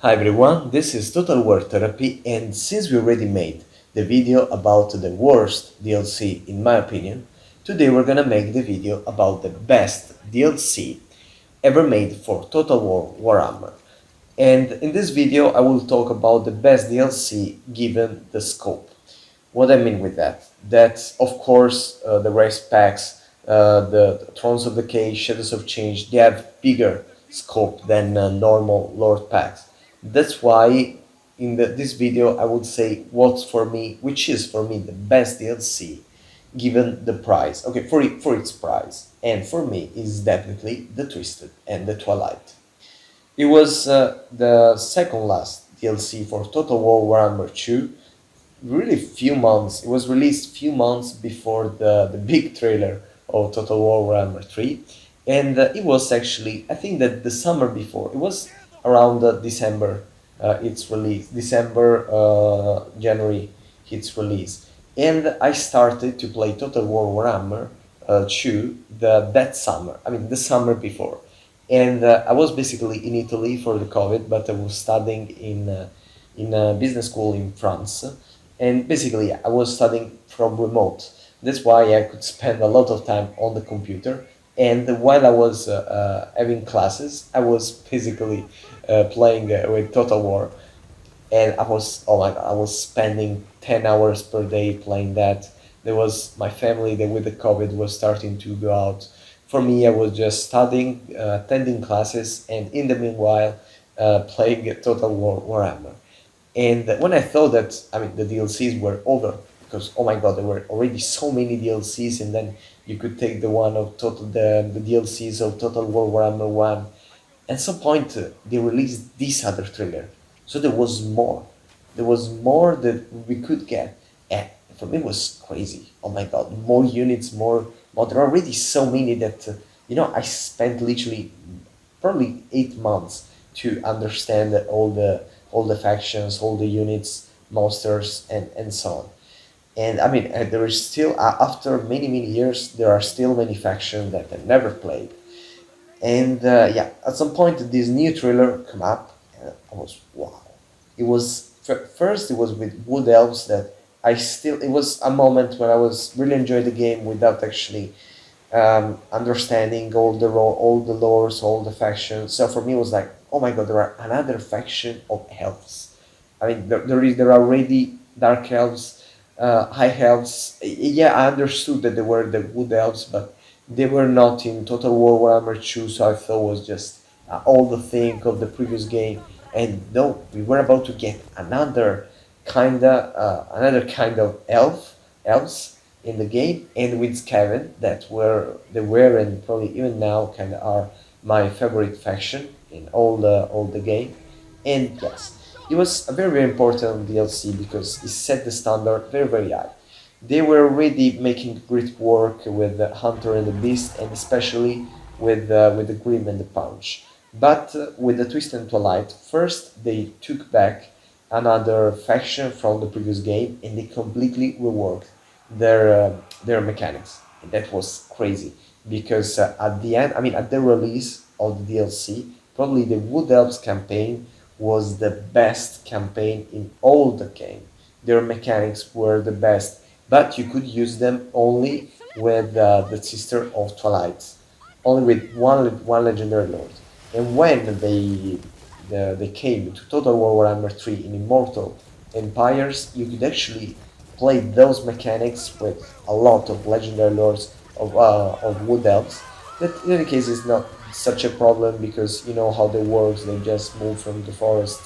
Hi everyone, this is Total War Therapy, and since we already made the video about the worst DLC in my opinion, today we're gonna make the video about the best DLC ever made for Total War Warhammer. And in this video I will talk about the best DLC given the scope. What I mean with that? That of course the race packs, the Thrones of Decay, Shadows of Change, they have bigger scope than normal Lord packs. That's why in this video I would say which is for me the best DLC given the price. Okay, for its price, and for me is definitely the Twisted and the Twilight. It was the second last DLC for Total War Warhammer 2, really few months. It was released few months before the big trailer of Total War Warhammer 3, and it was actually, I think that the summer before, it was around December, its release, December, January, its release, and I started to play Total War Warhammer 2 that summer. I mean the summer before, and I was basically in Italy for the COVID, but I was studying in a business school in France, and basically I was studying from remote. That's why I could spend a lot of time on the computer. And while I was having classes, I was basically playing with Total War, and I was, oh my god, I was spending 10 hours per day playing that. There was my family that with the COVID was starting to go out. For me, I was just studying, attending classes, and in the meanwhile, playing Total War Warhammer. And when I thought that, I mean, the DLCs were over, because oh my god, there were already so many DLCs, and then you could take the DLCs of Total War Warhammer 1. At some point, they released this other trailer, so there was more. There was more that we could get, and for me it was crazy. Oh my god, more units, more. There are already so many that I spent literally probably 8 months to understand all the factions, all the units, monsters, and so on. And I mean, there is still after many years, there are still many factions that I never played. And yeah, at some point this new trailer come up, and I was wow. It was first it was with Wood Elves that it was a moment when I was really enjoying the game without actually understanding all the lores, all the factions. So for me, it was like, oh my god, there are another faction of elves. I mean, there are already dark elves, high elves. Yeah, I understood that they were the wood elves, but they were not in Total War Warhammer 2. So I thought it was just all the thing of the previous game. And no, we were about to get another kind of elves in the game, and with Skaven they were and probably even now kind of are my favorite faction in all the game. And yes, it was a very important DLC because it set the standard very high. They were already making great work with the Hunter and the Beast, and especially with the Grim and the Punch. But with the Twist and Twilight, first they took back another faction from the previous game, and they completely reworked their mechanics. And that was crazy because at the end, I mean, at the release of the DLC, probably the Wood Elves campaign was the best campaign in all the game. Their mechanics were the best, but you could use them only with the Sister of Twilight, only with one legendary lord. And when they came to Total War Warhammer 3 in Immortal Empires, you could actually play those mechanics with a lot of legendary lords of Wood Elves. That in any case is not such a problem because you know how they work, they just move from the forest,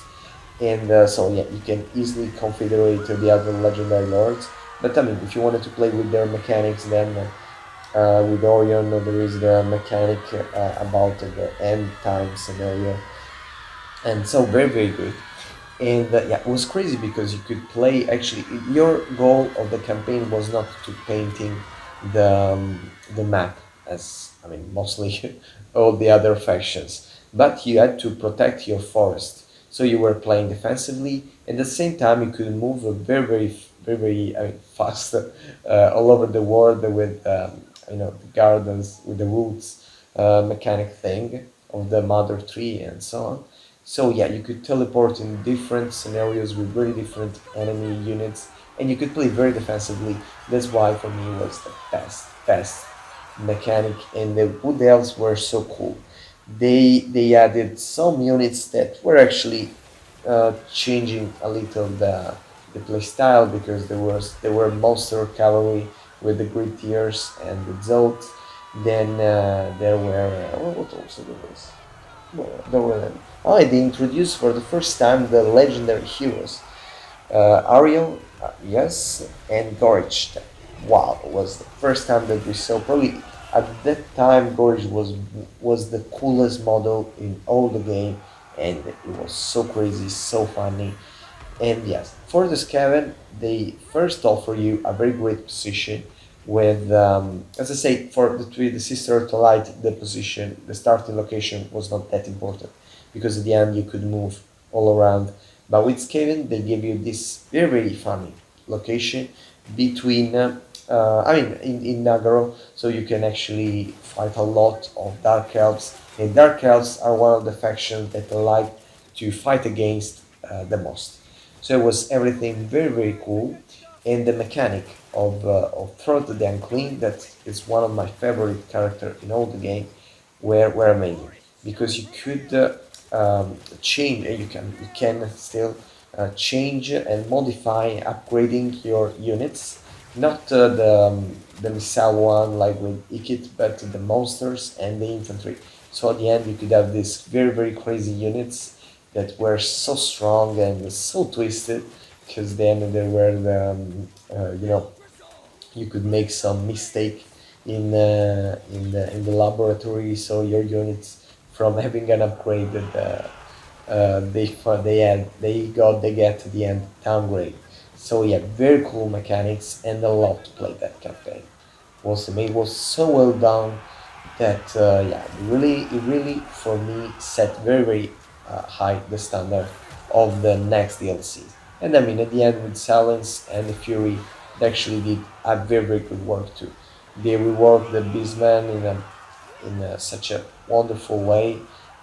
and so yeah, you can easily configure the other legendary lords. But I mean, if you wanted to play with their mechanics, then with Orion there is the mechanic about the end time scenario, and so very good. And yeah, it was crazy because you could play, actually your goal of the campaign was not to painting the map, as I mean mostly all the other factions, but you had to protect your forest. So you were playing defensively, and at the same time you could move very I mean, fast all over the world with the gardens with the roots mechanic thing of the mother tree and so on. So yeah, you could teleport in different scenarios with very different enemy units, and you could play very defensively. That's why for me it was the best mechanic, and the wood elves were so cool. They added some units that were actually changing a little the playstyle, because there were monster cavalry with the grid tiers and the Zolt. Then there were what also there was? Well, there were they introduced for the first time the legendary heroes. Ariel, yes, and Gorich. Wow, it was the first time that we saw. Probably at that time, Gorich was the coolest model in all the game, and it was so crazy, so funny. And yes, for this cabin, they first offer you a very great position with, as I say, for the sister Twilight, the position, the starting location was not that important, because at the end you could move all around. But with Skaven, they give you this very, very funny location between, in Nagaro, so you can actually fight a lot of Dark Elves. And Dark Elves are one of the factions that I like to fight against the most. So it was everything very, very cool, and the mechanic of Throw to the Unclean, that is one of my favorite character in all the game, were amazing, because you could change, you can still change and modify, upgrading your units, not the missile one like with Ikit, but the monsters and the infantry. So at the end, you could have these very, very crazy units that were so strong and so twisted, because then there were you could make some mistake in the laboratory, so your units, from having an upgraded, they get to the end downgrade. So yeah, very cool mechanics and a lot to play that campaign. It was so well done that yeah, it really for me set very, very high the standard of the next DLC. And I mean, at the end, with Silence and the Fury, they actually did a very, very good work too. They reworked the Beastman such a wonderful way,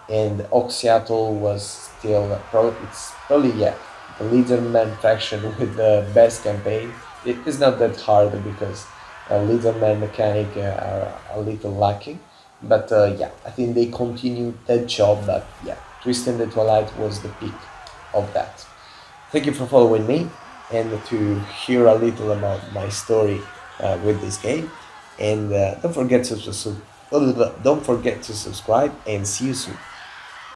and Oxyatl was still it's probably, yeah, the Leaderman faction with the best campaign. It is not that hard, because Leaderman mechanic are a little lacking, but yeah, I think they continued that job. But yeah, Twist and the Twilight was the peak of that. Thank you for following me and to hear a little about my story with this game. And don't forget to subscribe and see you soon.